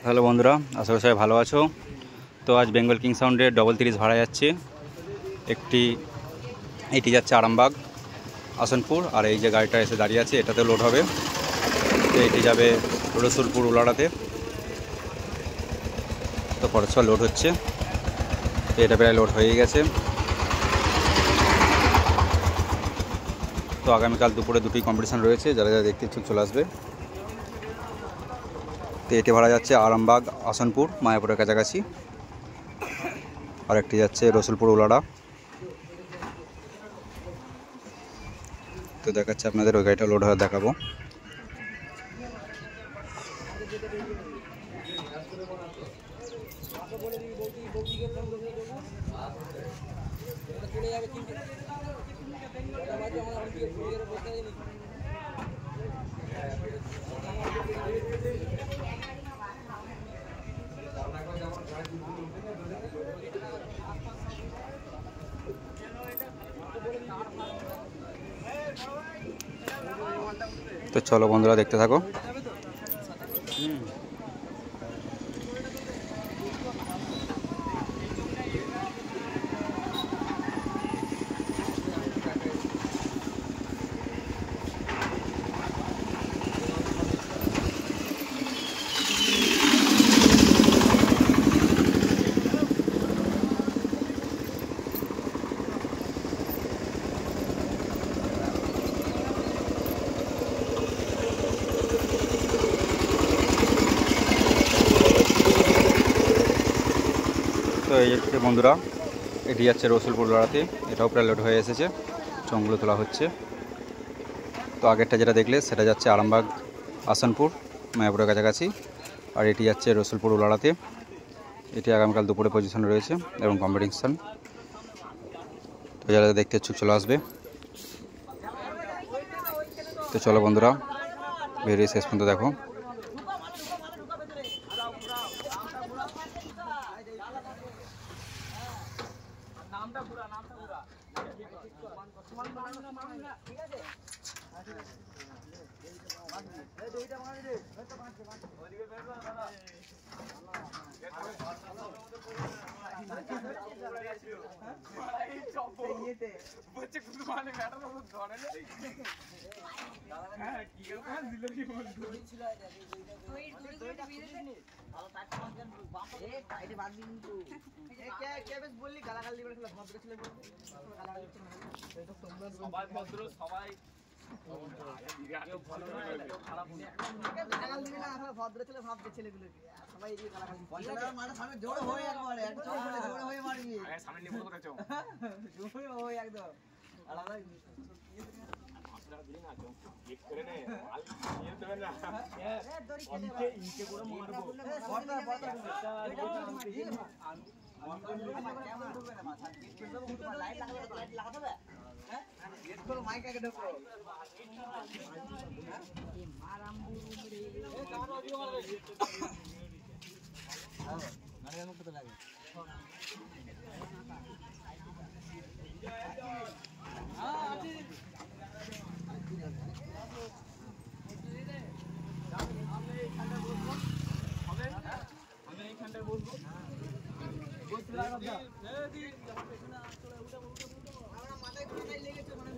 Hello বন্ধুরা, আশা করি সবাই ভালো আছো। তো আজ বেঙ্গল কিং সাউন্ডের 33 ভাড়া যাচ্ছে। এটি যাচ্ছে আরামবাগ আসনপুর, আর এই যে গাড়িটা এসে দাঁড়িয়ে আছে এটাতে লোড হবে। তো এটি যাবে রসুলপুর উলাড়াতে। তো পরস্পর লোড হচ্ছে, তো এটা প্রায় লোড হয়ে গেছে। তো আগামীকাল দুপুরে দুটি কম্পিটিশান রয়েছে, যারা যারা দেখতে ইচ্ছুক চলে আসবে। তো এটি ভাড়া যাচ্ছে আরামবাগ আসনপুর মায়াপুরের কাছাকাছি, আর একটি যাচ্ছে রসুলপুর উলাড়া। তো দেখাচ্ছে আপনাদের ওই গাড়িটা লোড হয়ে দেখাবো। তো চলো বন্ধুরা, দেখতে থাকো। তো এই হচ্ছে বন্ধুরা, এটি যাচ্ছে রসুলপুর লড়াতে। এটাও প্রায় লোড হয়ে এসেছে, চংগুলো তোলা হচ্ছে। তো আগেরটা যেটা দেখলে সেটা যাচ্ছে আরামবাগ আসনপুর মায়াপুরের কাছাকাছি, আর এটি যাচ্ছে রসুলপুর উলাড়াতে। এটি আগামীকাল দুপুরে পজিশন রয়েছে এবং কম্পিটিশান। তো যারা দেখতে ইচ্ছুক চলে আসবে। তো চলো বন্ধুরা, বেরিয়ে শেষ পর্যন্ত দেখো। ভদ্র ছেলে ভাবছে ছেলেগুলোকে সবাই জোর হয়ে একবারে জোর হয়ে মারবি একদম আলাদা মাইকাকে ঢোকো লাগে এইখানটায় বলবো মাথায় লেগেছে মানে